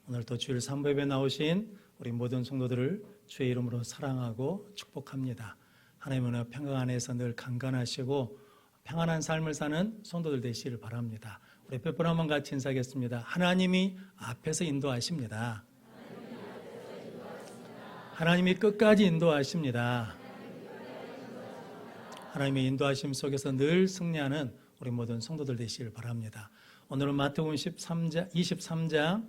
오늘도 주일 삼부예배 나오신 우리 모든 성도들을 주의 이름으로 사랑하고 축복합니다. 하나님의 은혜 평강 안에서 늘 강건하시고 평안한 삶을 사는 성도들 되시기를 바랍니다. 우리 몇 번 한번 같이 인사하겠습니다. 하나님이 앞에서 인도하십니다. 하나님이 끝까지 인도하십니다. 하나님의 인도하심 속에서 늘 승리하는 우리 모든 성도들 되시기를 바랍니다. 오늘은 마태복음 23장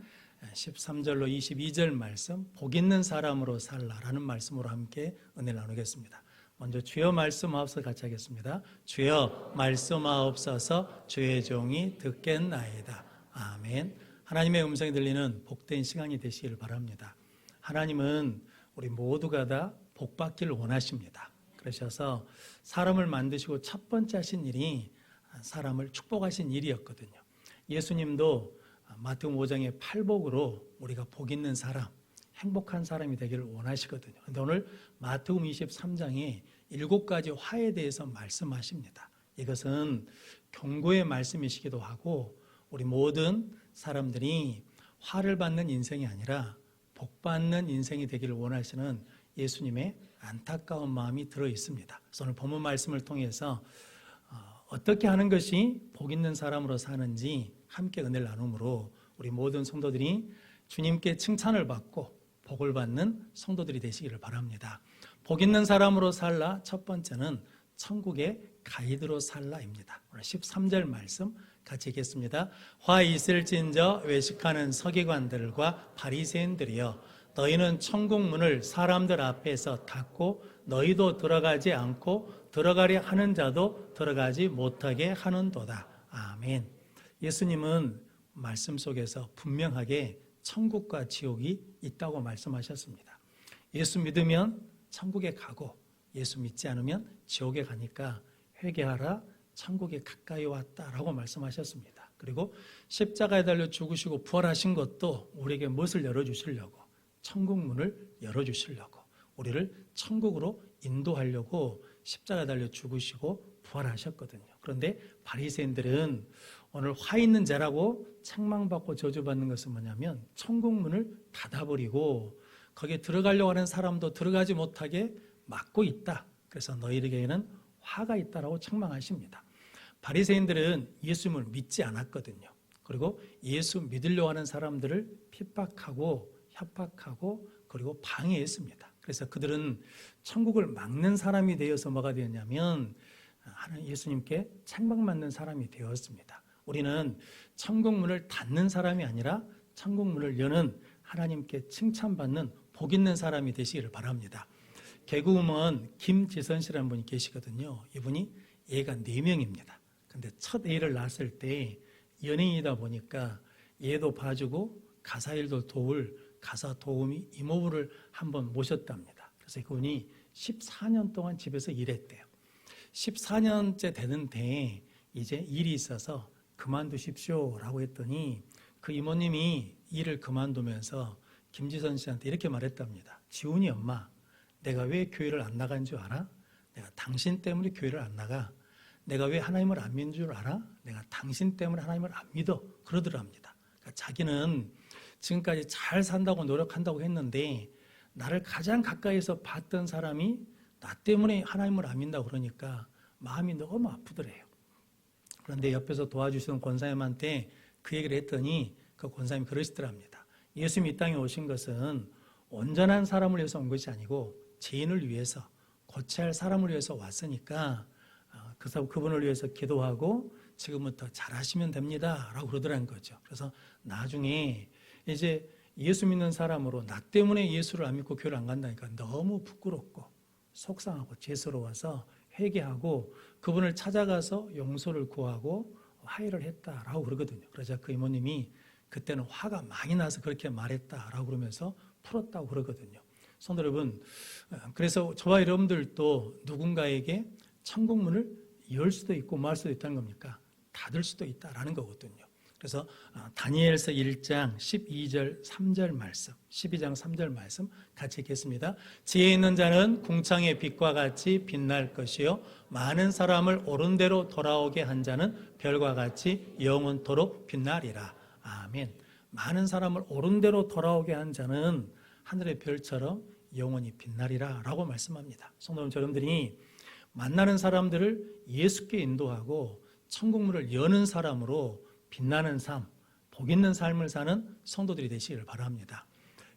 13절로 22절 말씀, 복 있는 사람으로 살라라는 말씀으로 함께 은혜를 나누겠습니다. 먼저 주여 말씀하옵소서 같이 하겠습니다. 주여 말씀하옵소서 주의 종이 듣겠나이다. 아멘. 하나님의 음성이 들리는 복된 시간이 되시기를 바랍니다. 하나님은 우리 모두가 다 복받기를 원하십니다. 그러셔서 사람을 만드시고 첫 번째 하신 일이 사람을 축복하신 일이었거든요. 예수님도 마태복음 5장의 팔복으로 우리가 복 있는 사람, 행복한 사람이 되기를 원하시거든요. 그런데 오늘 마태복음 23장에 7가지 화에 대해서 말씀하십니다. 이것은 경고의 말씀이시기도 하고 우리 모든 사람들이 화를 받는 인생이 아니라 복 받는 인생이 되기를 원하시는 예수님의 안타까운 마음이 들어 있습니다. 그래서 오늘 본문 말씀을 통해서 어떻게 하는 것이 복 있는 사람으로 사는지 함께 은혜를 나눔으로 우리 모든 성도들이 주님께 칭찬을 받고 복을 받는 성도들이 되시기를 바랍니다. 복 있는 사람으로 살라 첫 번째는 천국의 가이드로 살라입니다. 오늘 13절 말씀 같이 읽겠습니다. 화 있을진저 외식하는 서기관들과 바리새인들이여 너희는 천국 문을 사람들 앞에서 닫고 너희도 들어가지 않고 들어가려 하는 자도 들어가지 못하게 하는도다. 아멘. 예수님은 말씀 속에서 분명하게 천국과 지옥이 있다고 말씀하셨습니다. 예수 믿으면 천국에 가고 예수 믿지 않으면 지옥에 가니까 회개하라, 천국에 가까이 왔다라고 말씀하셨습니다. 그리고 십자가에 달려 죽으시고 부활하신 것도 우리에게 무엇을 열어주시려고? 천국 문을 열어주시려고, 우리를 천국으로 인도하려고 십자가에 달려 죽으시고 부활하셨거든요. 그런데 바리새인들은 오늘 화 있는 자라고 책망받고 저주받는 것은 뭐냐면 천국 문을 닫아버리고 거기에 들어가려고 하는 사람도 들어가지 못하게 막고 있다. 그래서 너희에게는 화가 있다라고 책망하십니다. 바리새인들은 예수님을 믿지 않았거든요. 그리고 예수 믿으려고 하는 사람들을 핍박하고 협박하고 그리고 방해했습니다. 그래서 그들은 천국을 막는 사람이 되어서 뭐가 되었냐면 예수님께 책망받는 사람이 되었습니다. 우리는 천국 문을 닫는 사람이 아니라 천국 문을 여는 하나님께 칭찬받는 복 있는 사람이 되시기를 바랍니다. 개그우먼 김지선 씨라는 분이 계시거든요. 이분이 애가 4명입니다. 근데 첫 애를 낳았을 때 연예인이다 보니까 얘도 봐주고 가사일도 도울 가사 도우미 이모부를 한번 모셨답니다. 그래서 그분이 14년 동안 집에서 일했대요. 14년째 되는데 이제 일이 있어서 그만두십시오라고 했더니 그 이모님이 일을 그만두면서 김지선 씨한테 이렇게 말했답니다. 지훈이 엄마, 내가 왜 교회를 안 나간 줄 알아? 내가 당신 때문에 교회를 안 나가. 내가 왜 하나님을 안 믿는 줄 알아? 내가 당신 때문에 하나님을 안 믿어. 그러더랍니다. 그러니까 자기는 지금까지 잘 산다고 노력한다고 했는데 나를 가장 가까이서 봤던 사람이 나 때문에 하나님을 안 믿는다고 그러니까 마음이 너무 아프더래요. 그런데 옆에서 도와주시는 권사님한테 그 얘기를 했더니 그 권사님이 그러시더랍니다. 예수님이 이 땅에 오신 것은 온전한 사람을 위해서 온 것이 아니고 죄인을 위해서 고쳐야 할 사람을 위해서 왔으니까 그분을 위해서 기도하고 지금부터 잘하시면 됩니다 라고 그러더라는 거죠. 그래서 나중에 이제 예수 믿는 사람으로 나 때문에 예수를 안 믿고 교회를 안 간다니까 너무 부끄럽고 속상하고 죄스러워서 회개하고 그분을 찾아가서 용서를 구하고 화해를 했다라고 그러거든요. 그러자 그 이모님이 그때는 화가 많이 나서 그렇게 말했다라고 그러면서 풀었다고 그러거든요. 성도 여러분, 그래서 저와 여러분들도 누군가에게 천국 문을 열 수도 있고 말 수도 있다는 겁니까? 닫을 수도 있다라는 거거든요. 그래서 다니엘서 1장 12절 3절 말씀, 12장 3절 말씀 같이 읽겠습니다. 지혜 있는 자는 궁창의 빛과 같이 빛날 것이요 많은 사람을 옳은 대로 돌아오게 한 자는 별과 같이 영원토록 빛나리라. 아멘. 많은 사람을 옳은 대로 돌아오게 한 자는 하늘의 별처럼 영원히 빛나리라 라고 말씀합니다. 성도 여러분들이 만나는 사람들을 예수께 인도하고 천국문을 여는 사람으로 빛나는 삶, 복 있는 삶을 사는 성도들이 되시기를 바랍니다.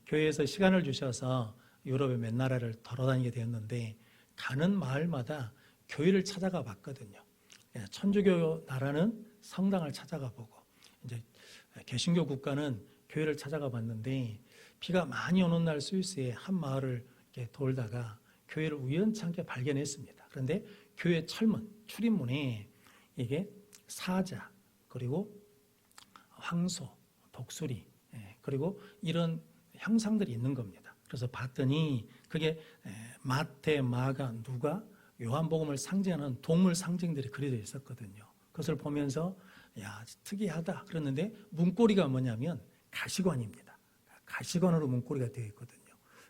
교회에서 시간을 주셔서 유럽의 몇 나라를 돌아다니게 되었는데 가는 마을마다 교회를 찾아가 봤거든요. 천주교 나라는 성당을 찾아가 보고 이제 개신교 국가는 교회를 찾아가 봤는데 비가 많이 오는 날 스위스의 한 마을을 이렇게 돌다가 교회를 우연찮게 발견했습니다. 그런데 교회 철문, 출입문에 이게 사자, 그리고 황소, 독수리, 그리고 이런 형상들이 있는 겁니다. 그래서 봤더니 그게 마태, 마가, 누가, 요한복음을 상징하는 동물 상징들이 그려져 있었거든요. 그것을 보면서 야, 특이하다 그랬는데 문고리가 뭐냐면 가시관입니다. 가시관으로 문고리가 되어 있거든요.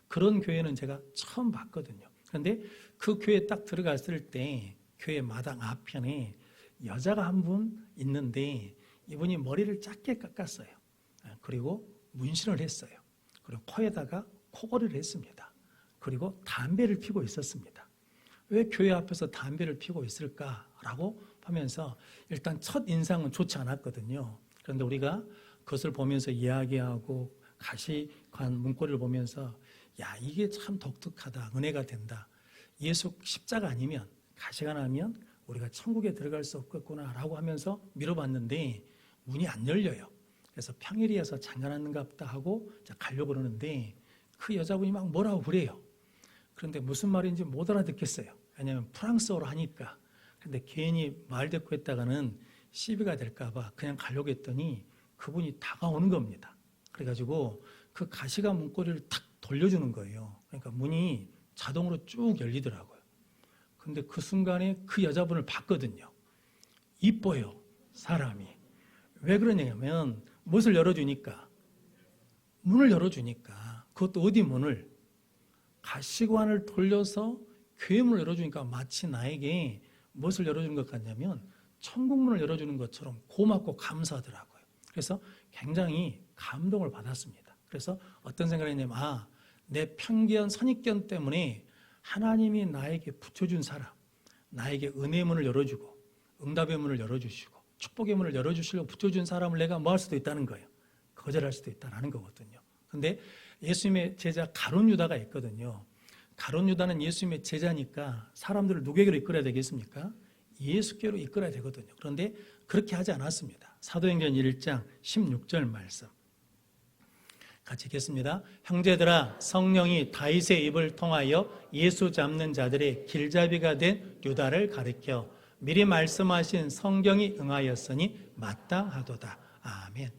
그런 교회는 제가 처음 봤거든요. 그런데 그 교회에 딱 들어갔을 때 교회 마당 앞편에 여자가 한 분 있는데 이분이 머리를 짧게 깎았어요. 그리고 문신을 했어요. 그리고 코에다가 코걸이를 했습니다. 그리고 담배를 피고 있었습니다. 왜 교회 앞에서 담배를 피고 있을까라고 하면서 일단 첫 인상은 좋지 않았거든요. 그런데 우리가 그것을 보면서 이야기하고 가시관 문고리를 보면서 야, 이게 참 독특하다, 은혜가 된다. 예수 십자가 아니면, 가시관 아니면 우리가 천국에 들어갈 수 없겠구나라고 하면서 밀어봤는데 문이 안 열려요. 그래서 평일이어서 잠가놨는가 보다 하고 가려고 그러는데 그 여자분이 막 뭐라고 그래요. 그런데 무슨 말인지 못 알아듣겠어요. 왜냐하면 프랑스어로 하니까. 근데 괜히 말 대꾸 했다가는 시비가 될까봐 그냥 가려고 했더니 그분이 다가오는 겁니다. 그래가지고 그 가시관 문고리를 탁 돌려주는 거예요. 그러니까 문이 자동으로 쭉 열리더라고요. 근데 그 순간에 그 여자분을 봤거든요. 이뻐요, 사람이. 왜 그러냐면 무엇을 열어주니까, 문을 열어주니까, 그것도 어디 문을? 가시관을 돌려서 교회 문을 열어주니까 마치 나에게 무엇을 열어주는 것 같냐면 천국문을 열어주는 것처럼 고맙고 감사하더라고요. 그래서 굉장히 감동을 받았습니다. 그래서 어떤 생각을 했냐면 내 편견, 선입견 때문에 하나님이 나에게 붙여준 사람, 나에게 은혜의 문을 열어주고 응답의 문을 열어주시고 축복의 문을 열어주시려고 붙여준 사람을 내가 뭐 할 수도 있다는 거예요. 거절할 수도 있다는 거거든요. 그런데 예수님의 제자 가룟 유다가 있거든요. 가룟 유다는 예수님의 제자니까 사람들을 누구에게로 이끌어야 되겠습니까? 예수께로 이끌어야 되거든요. 그런데 그렇게 하지 않았습니다. 사도행전 1장 16절 말씀 같이 읽겠습니다. 형제들아, 성령이 다윗의 입을 통하여 예수 잡는 자들의 길잡이가 된 유다를 가리켜 미리 말씀하신 성경이 응하였으니 맞다 하도다. 아멘.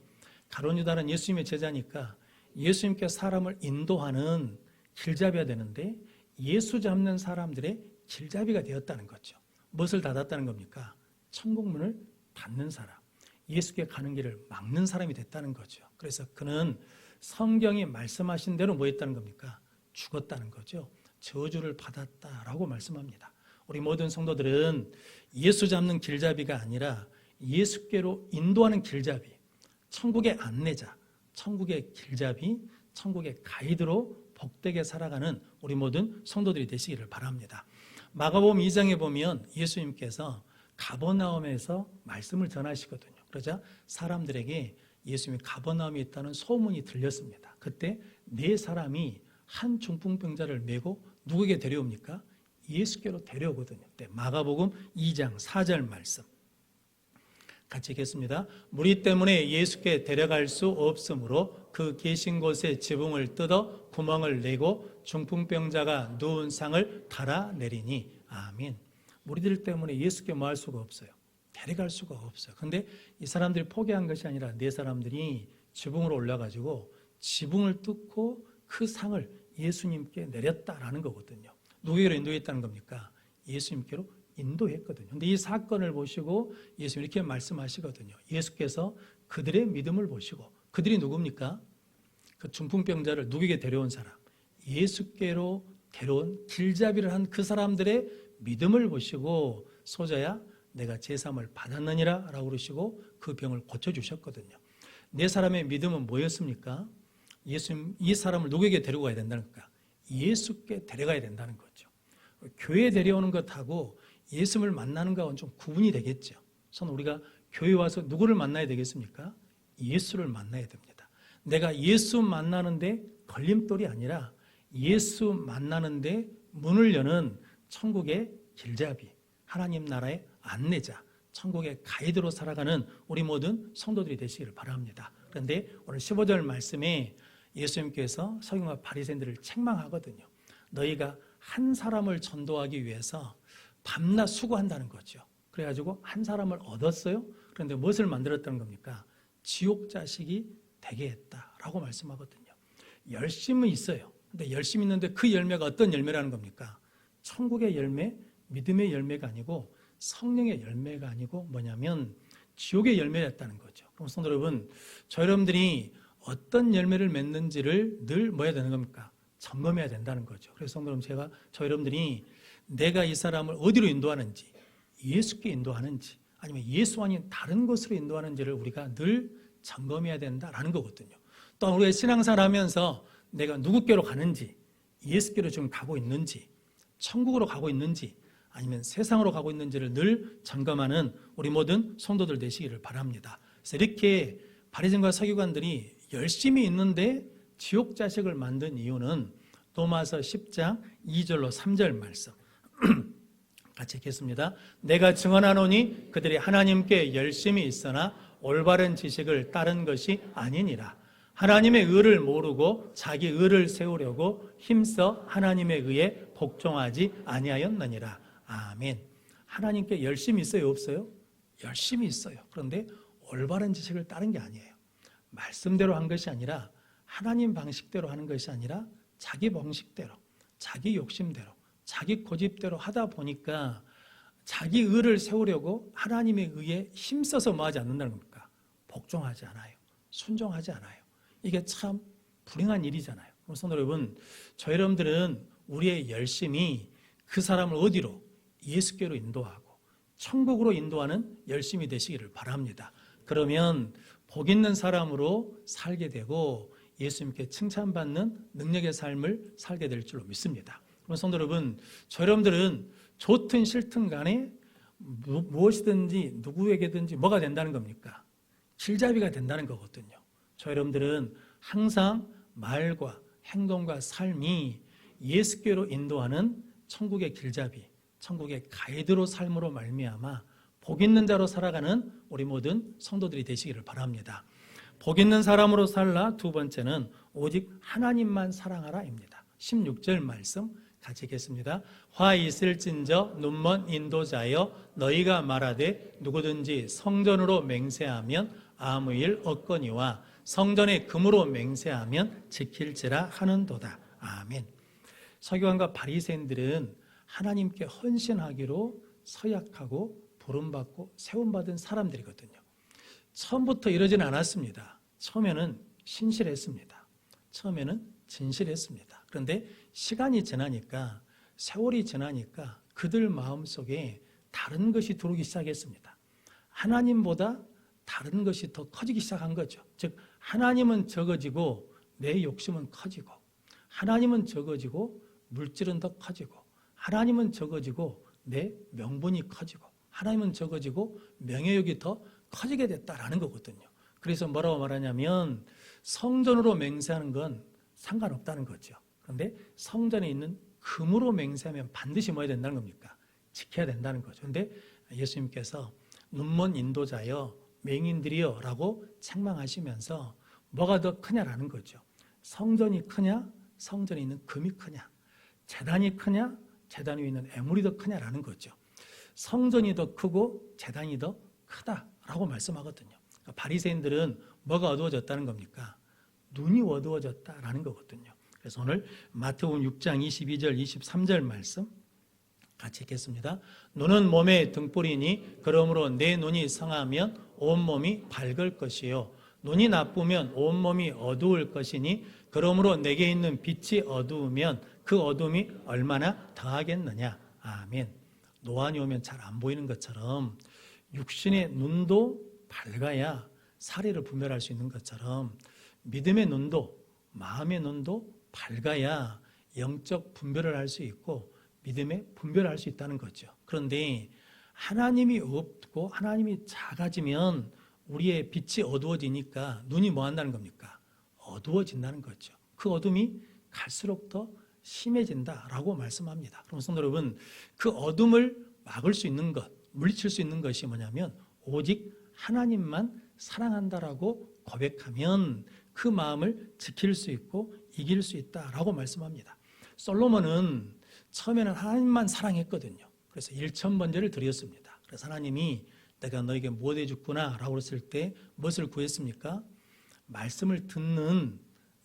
가룟 유다는 예수님의 제자니까 예수님께 사람을 인도하는 길잡이가 되는데 예수 잡는 사람들의 길잡이가 되었다는 거죠. 무엇을 닫았다는 겁니까? 천국문을 닫는 사람, 예수께 가는 길을 막는 사람이 됐다는 거죠. 그래서 그는 성경이 말씀하신 대로 뭐 했다는 겁니까? 죽었다는 거죠. 저주를 받았다라고 말씀합니다. 우리 모든 성도들은 예수 잡는 길잡이가 아니라 예수께로 인도하는 길잡이, 천국의 안내자, 천국의 길잡이, 천국의 가이드로 복되게 살아가는 우리 모든 성도들이 되시기를 바랍니다. 마가복음 2장에 보면 예수님께서 가버나움에서 말씀을 전하시거든요. 그러자 사람들에게 예수님이 가버나움에 있다는 소문이 들렸습니다. 그때 네 사람이 한 중풍병자를 메고 누구에게 데려옵니까? 예수께로 데려오거든요. 마가복음 2장 4절 말씀 같이 읽겠습니다. 무리 때문에 예수께 데려갈 수 없으므로 그 계신 곳에 지붕을 뜯어 구멍을 내고 중풍병자가 누운 상을 달아내리니. 아멘. 무리들 때문에 예수께 뭐 할 수가 없어요. 데려갈 수가 없어요. 그런데 이 사람들이 포기한 것이 아니라 네 사람들이 지붕으로 올라가지고 지붕을 뚫고 그 상을 예수님께 내렸다라는 거거든요. 누구에게로 인도했다는 겁니까? 예수님께로 인도했거든요. 그런데 이 사건을 보시고 예수님이 이렇게 말씀하시거든요. 예수께서 그들의 믿음을 보시고, 그들이 누굽니까? 그 중풍병자를 누구에게 데려온 사람, 예수께로 데려온 길잡이를 한 그 사람들의 믿음을 보시고 소자야 내가 제3을 받았느니라 라고 그러시고 그 병을 고쳐주셨거든요. 네 사람의 믿음은 뭐였습니까? 예수님, 이 사람을 누구에게 데리고 가야 된다는 걸까? 예수께 데려가야 된다는 거죠. 교회에 데려오는 것하고 예수를 만나는 것과는 좀 구분이 되겠죠. 저는 우리가 교회 와서 누구를 만나야 되겠습니까? 예수를 만나야 됩니다. 내가 예수 만나는데 걸림돌이 아니라 예수 만나는데 문을 여는 천국의 길잡이, 하나님 나라의 안내자, 천국의 가이드로 살아가는 우리 모든 성도들이 되시기를 바랍니다. 그런데 오늘 15절 말씀에 예수님께서 서기관과 바리새인들을 책망하거든요. 너희가 한 사람을 전도하기 위해서 밤낮 수고한다는 거죠. 그래가지고 한 사람을 얻었어요. 그런데 무엇을 만들었다는 겁니까? 지옥 자식이 되게 했다라고 말씀하거든요. 열심은 있어요. 근데 열심히 있는데 그 열매가 어떤 열매라는 겁니까? 천국의 열매, 믿음의 열매가 아니고 성령의 열매가 아니고 뭐냐면 지옥의 열매였다는 거죠. 그럼 성도 여러분, 저 여러분들이 어떤 열매를 맺는지를 늘 뭐 해야 되는 겁니까? 점검해야 된다는 거죠. 그래서 성도 여러분, 저 여러분들이 내가 이 사람을 어디로 인도하는지, 예수께 인도하는지 아니면 예수 아닌 다른 곳으로 인도하는지를 우리가 늘 점검해야 된다라는 거거든요. 또 우리가 신앙생활 하면서 내가 누구께로 가는지, 예수께로 지금 가고 있는지, 천국으로 가고 있는지 아니면 세상으로 가고 있는지를 늘 점검하는 우리 모든 성도들 되시기를 바랍니다. 그래서 이렇게 바리새인과 서기관들이 열심히 있는데 지옥 자식을 만든 이유는 로마서 10장 2절로 3절 말씀 같이 읽겠습니다. 내가 증언하노니 그들이 하나님께 열심히 있으나 올바른 지식을 따른 것이 아니니라. 하나님의 의를 모르고 자기 의를 세우려고 힘써 하나님의 의에 복종하지 아니하였느니라. 아멘. 하나님께 열심히 있어요, 없어요? 열심히 있어요. 그런데 올바른 지식을 따른 게 아니에요. 말씀대로 한 것이 아니라 하나님 방식대로 하는 것이 아니라 자기 방식대로, 자기 욕심대로, 자기 고집대로 하다 보니까 자기 의를 세우려고 하나님의 의에 힘써서 뭐 하지 않는다는 겁니까? 복종하지 않아요. 순종하지 않아요. 이게 참 불행한 일이잖아요. 성도 여러분, 저 여러분들은 우리의 열심이 그 사람을 어디로? 예수께로 인도하고 천국으로 인도하는 열심이 되시기를 바랍니다. 그러면 복 있는 사람으로 살게 되고 예수님께 칭찬받는 능력의 삶을 살게 될 줄로 믿습니다. 그럼 성도 여러분, 저 여러분들은 좋든 싫든 간에 무엇이든지 누구에게든지 뭐가 된다는 겁니까? 길잡이가 된다는 거거든요. 저 여러분들은 항상 말과 행동과 삶이 예수께로 인도하는 천국의 길잡이, 천국의 가이드로 삶으로 말미암아 복 있는 자로 살아가는 우리 모든 성도들이 되시기를 바랍니다. 복 있는 사람으로 살라. 두 번째는 오직 하나님만 사랑하라입니다. 16절 말씀 같이 읽겠습니다. 화 있을진저 눈먼 인도자여 너희가 말하되 누구든지 성전으로 맹세하면 아무 일 없거니와 성전의 금으로 맹세하면 지킬지라 하는도다. 아멘. 서기관과 바리새인들은 하나님께 헌신하기로 서약하고 부름받고 세움받은 사람들이거든요. 처음부터 이러지는 않았습니다. 처음에는 신실했습니다. 처음에는 진실했습니다. 그런데 시간이 지나니까, 세월이 지나니까 그들 마음속에 다른 것이 들어오기 시작했습니다. 하나님보다 다른 것이 더 커지기 시작한 거죠. 즉 하나님은 적어지고 내 욕심은 커지고, 하나님은 적어지고 물질은 더 커지고, 하나님은 적어지고 내 명분이 커지고, 하나님은 적어지고 명예욕이 더 커지게 됐다라는 거거든요. 그래서 뭐라고 말하냐면 성전으로 맹세하는 건 상관없다는 거죠. 그런데 성전에 있는 금으로 맹세하면 반드시 뭐 해야 된다는 겁니까? 지켜야 된다는 거죠. 그런데 예수님께서 눈먼 인도자여 맹인들이여 라고 책망하시면서 뭐가 더 크냐라는 거죠. 성전이 크냐, 성전에 있는 금이 크냐, 제단이 크냐, 제단 위에 있는 애물이 더 크냐라는 거죠. 성전이 더 크고 제단이 더 크다라고 말씀하거든요. 그러니까 바리새인들은 뭐가 어두워졌다는 겁니까? 눈이 어두워졌다라는 거거든요. 그래서 오늘 마태복음 6장 22절 23절 말씀 같이 읽겠습니다. 눈은 몸의 등불이니 그러므로 내 눈이 성하면 온몸이 밝을 것이요 눈이 나쁘면 온몸이 어두울 것이니 그러므로 내게 있는 빛이 어두우면 그 어둠이 얼마나 더하겠느냐. 아멘. 노안이 오면 잘 안 보이는 것처럼 육신의 눈도 밝아야 사리를 분별할 수 있는 것처럼 믿음의 눈도 마음의 눈도 밝아야 영적 분별을 할 수 있고 믿음의 분별을 할 수 있다는 거죠. 그런데 하나님이 없고 하나님이 작아지면 우리의 빛이 어두워지니까 눈이 뭐 한다는 겁니까? 어두워진다는 거죠. 그 어둠이 갈수록 더 심해진다라고 말씀합니다. 그럼 성도 여러분, 그 어둠을 막을 수 있는 것, 물리칠 수 있는 것이 뭐냐면 오직 하나님만 사랑한다라고 고백하면 그 마음을 지킬 수 있고 이길 수 있다라고 말씀합니다. 솔로몬은 처음에는 하나님만 사랑했거든요. 그래서 1000번제를 드렸습니다. 그래서 하나님이 내가 너에게 무엇 해줬구나 라고 했을 때 무엇을 구했습니까? 말씀을 듣는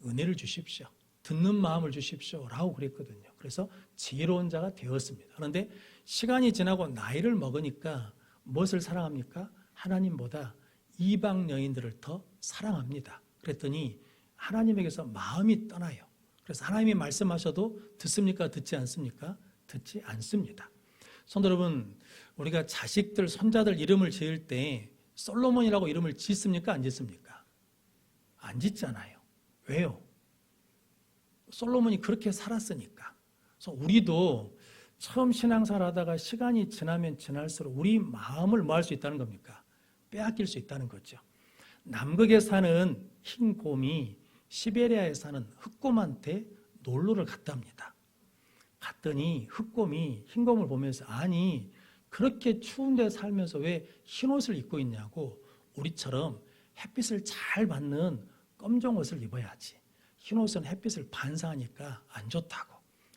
은혜를 주십시오. 듣는 마음을 주십시오 라고 그랬거든요. 그래서 지혜로운 자가 되었습니다. 그런데 시간이 지나고 나이를 먹으니까 무엇을 사랑합니까? 하나님보다 이방 여인들을 더 사랑합니다. 그랬더니 하나님에게서 마음이 떠나요. 그래서 하나님이 말씀하셔도 듣습니까? 듣지 않습니까? 듣지 않습니다. 성도 여러분, 우리가 자식들, 손자들 이름을 지을 때 솔로몬이라고 이름을 짓습니까? 안 짓습니까? 안 짓잖아요. 왜요? 솔로몬이 그렇게 살았으니까. 그래서 우리도 처음 신앙생활 하다가 시간이 지나면 지날수록 우리 마음을 뭐 할 수 있다는 겁니까? 빼앗길 수 있다는 거죠. 남극에 사는 흰 곰이 시베리아에 사는 흑곰한테 놀러를 갔답니다. 갔더니 흑곰이 흰곰을 보면서 아니 그렇게 추운 데 살면서 왜 흰옷을 입고 있냐고, 우리처럼 햇빛을 잘 받는 검정 옷을 입어야지. 흰옷은 햇빛을 반사하니까 안 좋다고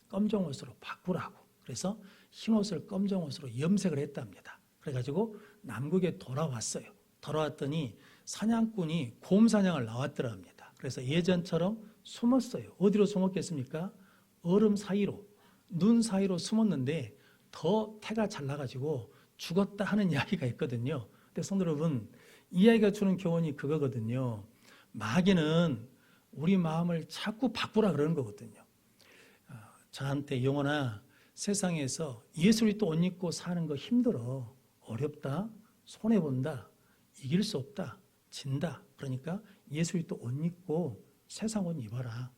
검정 옷으로 바꾸라고. 그래서 흰옷을 검정 옷으로 염색을 했답니다. 그래가지고 남극에 돌아왔어요. 돌아왔더니 사냥꾼이 곰 사냥을 나왔더랍니다. 그래서 예전처럼 숨었어요. 어디로 숨었겠습니까? 얼음 사이로, 눈 사이로 숨었는데 더 태가 잘 나가지고 죽었다 하는 이야기가 있거든요. 근데 성도 여러분, 이 이야기가 주는 교훈이 그거거든요. 마귀는 우리 마음을 자꾸 바꾸라 그러는 거거든요. 저한테 영혼아, 세상에서 예수를 또 옷 입고 사는 거 힘들어, 어렵다, 손해본다, 이길 수 없다, 진다. 그러니까 예수를 또 옷 입고 세상 옷 입어라.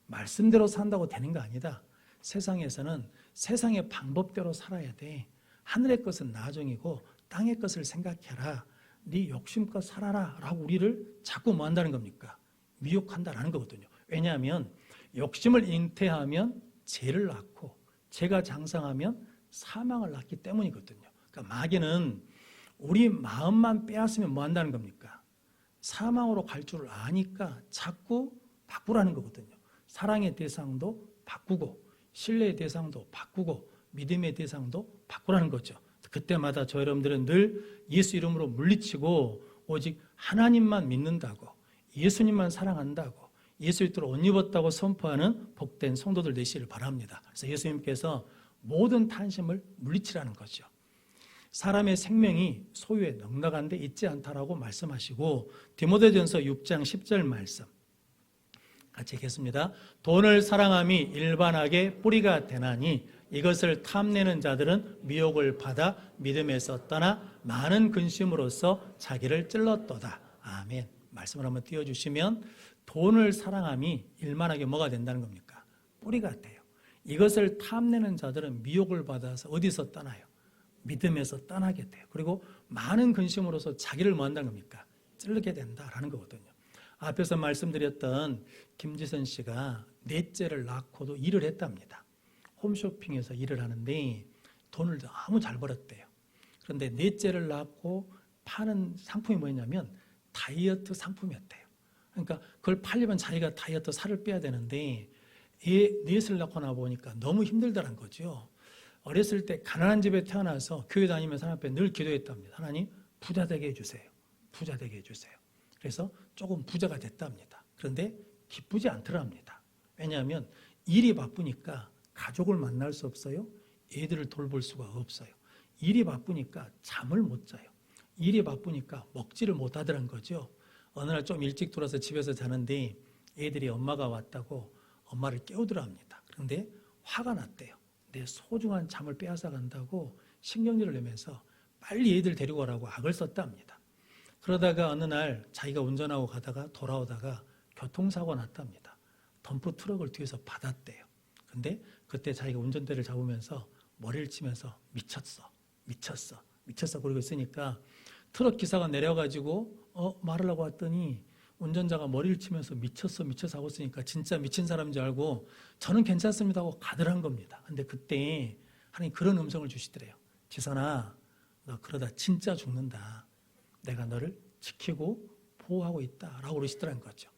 말씀대로 산다고 되는 거 아니다. 세상에서는 세상의 방법대로 살아야 돼. 하늘의 것은 나중이고 땅의 것을 생각해라. 네 욕심껏 살아라 라고 우리를 자꾸 뭐 한다는 겁니까? 미혹한다라는 거거든요. 왜냐하면 욕심을 잉태하면 죄를 낳고 죄가 장성하면 사망을 낳기 때문이거든요. 그러니까 마귀는 우리 마음만 빼앗으면 뭐 한다는 겁니까? 사망으로 갈 줄을 아니까 자꾸 바꾸라는 거거든요. 사랑의 대상도 바꾸고 신뢰의 대상도 바꾸고 믿음의 대상도 바꾸라는 거죠. 그때마다 저 여러분들은 늘 예수 이름으로 물리치고 오직 하나님만 믿는다고, 예수님만 사랑한다고, 예수를 따라 옷 입었다고 선포하는 복된 성도들 되시기를 바랍니다. 그래서 예수님께서 모든 탄심을 물리치라는 거죠. 사람의 생명이 소유에 넉넉한 데 있지 않다라고 말씀하시고, 디모데전서 6장 10절 말씀 같이 읽겠습니다. 돈을 사랑함이 일반하게 뿌리가 되나니 이것을 탐내는 자들은 미혹을 받아 믿음에서 떠나 많은 근심으로써 자기를 찔렀도다. 아멘. 말씀을 한번 띄워주시면 돈을 사랑함이 일반하게 뭐가 된다는 겁니까? 뿌리가 돼요. 이것을 탐내는 자들은 미혹을 받아서 어디서 떠나요? 믿음에서 떠나게 돼요. 그리고 많은 근심으로서 자기를 뭐 한다는 겁니까? 찌르게 된다라는 거거든요. 앞에서 말씀드렸던 김지선 씨가 넷째를 낳고도 일을 했답니다. 홈쇼핑에서 일을 하는데 돈을 너무 잘 벌었대요. 그런데 넷째를 낳고 파는 상품이 뭐였냐면 다이어트 상품이었대요. 그러니까 그걸 팔려면 자기가 다이어트 살을 빼야 되는데 애 넷을 낳고 나 보니까 너무 힘들다는 거죠. 어렸을 때 가난한 집에 태어나서 교회 다니면서 하나님 앞에 늘 기도했답니다. 하나님 부자 되게 해주세요. 부자 되게 해주세요. 그래서 조금 부자가 됐답니다. 그런데 기쁘지 않더랍니다. 왜냐하면 일이 바쁘니까 가족을 만날 수 없어요. 애들을 돌볼 수가 없어요. 일이 바쁘니까 잠을 못 자요. 일이 바쁘니까 먹지를 못하더란 거죠. 어느 날 좀 일찍 돌아서 집에서 자는데 애들이 엄마가 왔다고 엄마를 깨우더랍니다. 그런데 화가 났대요. 내 소중한 잠을 빼앗아 간다고 신경질을 내면서 빨리 애들 데리고 오라고 악을 썼답니다. 그러다가 어느 날 자기가 운전하고 가다가 돌아오다가 교통사고가 났답니다. 덤프 트럭을 뒤에서 받았대요. 근데 그때 자기가 운전대를 잡으면서 머리를 치면서 미쳤어 그러고 있으니까 트럭 기사가 내려가지고 말하려고 왔더니 운전자가 머리를 치면서 미쳤어 하고 있으니까 진짜 미친 사람인 줄 알고 저는 괜찮습니다 하고 가드를 한 겁니다. 근데 그때 하나님 그런 음성을 주시더래요. 지선아, 너 그러다 진짜 죽는다. 내가 너를 지키고 보호하고 있다라고 그러시더라는 거죠.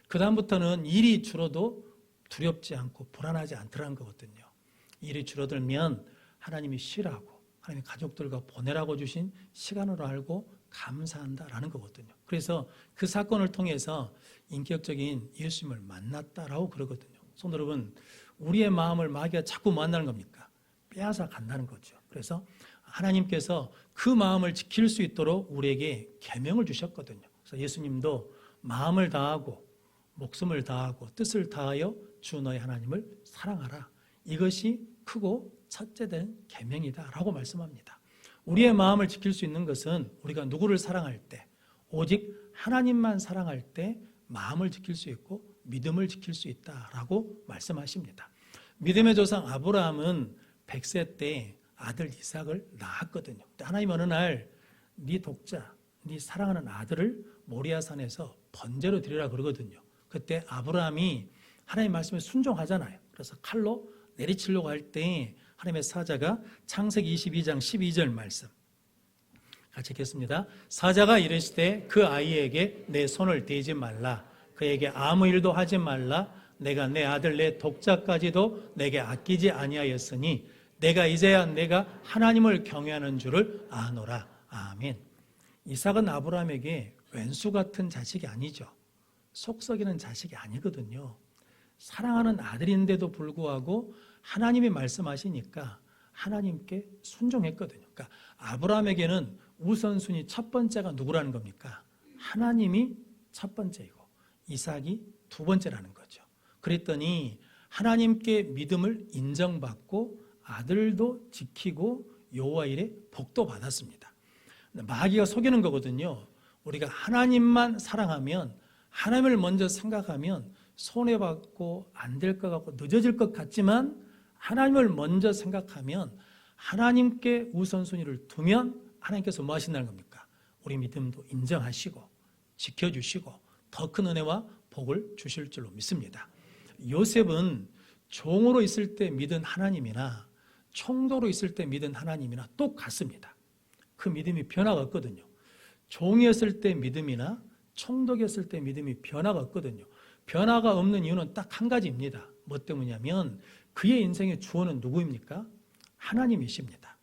그 다음부터는 일이 줄어도 두렵지 않고 불안하지 않더라는 거거든요. 일이 줄어들면 하나님이 쉬라고, 하나님이 가족들과 보내라고 주신 시간으로 알고 감사한다라는 거거든요. 그래서 그 사건을 통해서 인격적인 예수님을 만났다라고 그러거든요. 성도 여러분, 우리의 마음을 마귀가 자꾸 뭐 한다는 겁니까? 빼앗아 간다는 거죠. 그래서 하나님께서 그 마음을 지킬 수 있도록 우리에게 계명을 주셨거든요. 그래서 예수님도 마음을 다하고 목숨을 다하고 뜻을 다하여 주 너의 하나님을 사랑하라. 이것이 크고 첫째된 계명이다라고 말씀합니다. 우리의 마음을 지킬 수 있는 것은 우리가 누구를 사랑할 때, 오직 하나님만 사랑할 때 마음을 지킬 수 있고 믿음을 지킬 수 있다라고 말씀하십니다. 믿음의 조상 아브라함은 100세 때 아들 이삭을 낳았거든요. 하나님 어느 날 네 독자, 네 사랑하는 아들을 모리아산에서 번제로 드리라 그러거든요. 그때 아브라함이 하나님 말씀에 순종하잖아요. 그래서 칼로 내리치려고 할 때 하나님의 사자가 창세기 22장 12절 말씀 같이 읽겠습니다. 사자가 이르시되 그 아이에게 내 손을 대지 말라. 그에게 아무 일도 하지 말라. 내가 내 아들 내 독자까지도 내게 아끼지 아니하였으니 내가 이제야 내가 하나님을 경외하는 줄을 아노라. 아멘. 이삭은 아브라함에게 왼수 같은 자식이 아니죠. 속 썩이는 자식이 아니거든요. 사랑하는 아들인데도 불구하고 하나님이 말씀하시니까 하나님께 순종했거든요. 그러니까 아브라함에게는 우선순위 첫 번째가 누구라는 겁니까? 하나님이 첫 번째이고 이삭이 두 번째라는 거죠. 그랬더니 하나님께 믿음을 인정받고 아들도 지키고 여호와 일에 복도 받았습니다. 마귀가 속이는 거거든요. 우리가 하나님만 사랑하면, 하나님을 먼저 생각하면 손해받고 안 될 것 같고 늦어질 것 같지만 하나님을 먼저 생각하면, 하나님께 우선순위를 두면 하나님께서 뭐 하신다는 겁니까? 우리 믿음도 인정하시고 지켜주시고 더 큰 은혜와 복을 주실 줄로 믿습니다. 요셉은 종으로 있을 때 믿은 하나님이나 총독으로 있을 때 믿은 하나님이나 똑같습니다. 그 믿음이 변화가 없거든요. 종이었을 때 믿음이나 총독이었을 때 믿음이 변화가 없거든요. 변화가 없는 이유는 딱 한 가지입니다. 뭐 때문이냐면 그의 인생의 주어는 누구입니까? 하나님이십니다.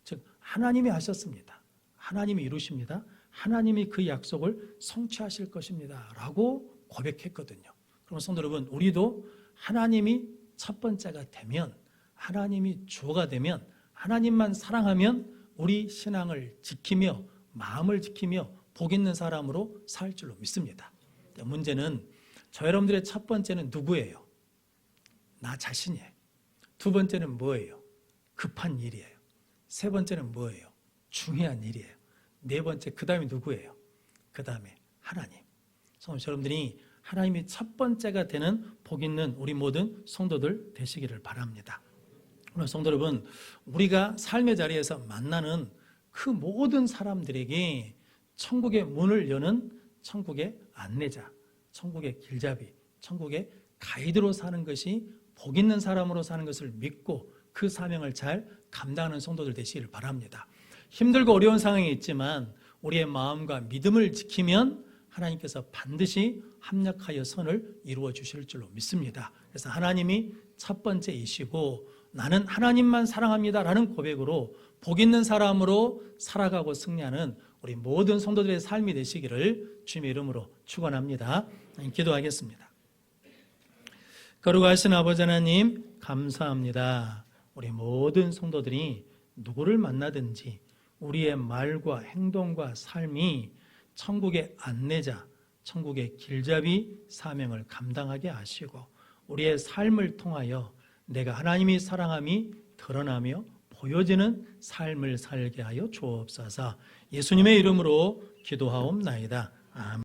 즉 하나님이 하셨습니다. 하나님이 이루십니다. 하나님이 그 약속을 성취하실 것입니다 라고 고백했거든요. 그럼 성도 여러분, 우리도 하나님이 첫 번째가 되면, 하나님이 주어가 되면, 하나님만 사랑하면 우리 신앙을 지키며 마음을 지키며 복 있는 사람으로 살 줄로 믿습니다. 문제는 저 여러분들의 첫 번째는 누구예요? 나 자신이에요. 두 번째는 뭐예요? 급한 일이에요. 세 번째는 뭐예요? 중요한 일이에요. 네 번째, 그 다음에 누구예요? 그 다음에 하나님. 여러분들이 하나님이 첫 번째가 되는 복 있는 우리 모든 성도들 되시기를 바랍니다. 오늘 성도 여러분, 우리가 삶의 자리에서 만나는 그 모든 사람들에게 천국의 문을 여는 천국의 안내자, 천국의 길잡이, 천국의 가이드로 사는 것이 복 있는 사람으로 사는 것을 믿고 그 사명을 잘 감당하는 성도들 되시기를 바랍니다. 힘들고 어려운 상황이 있지만 우리의 마음과 믿음을 지키면 하나님께서 반드시 합력하여 선을 이루어 주실 줄로 믿습니다. 그래서 하나님이 첫 번째이시고 나는 하나님만 사랑합니다라는 고백으로 복 있는 사람으로 살아가고 승리하는 우리 모든 성도들의 삶이 되시기를 주님의 이름으로 축원합니다. 기도하겠습니다. 거룩하신 아버지 하나님, 감사합니다. 우리 모든 성도들이 누구를 만나든지 우리의 말과 행동과 삶이 천국의 안내자, 천국의 길잡이 사명을 감당하게 하시고 우리의 삶을 통하여 내가 하나님이 사랑함이 드러나며 보여지는 삶을 살게 하여 주옵소서. 예수님의 이름으로 기도하옵나이다. 아멘.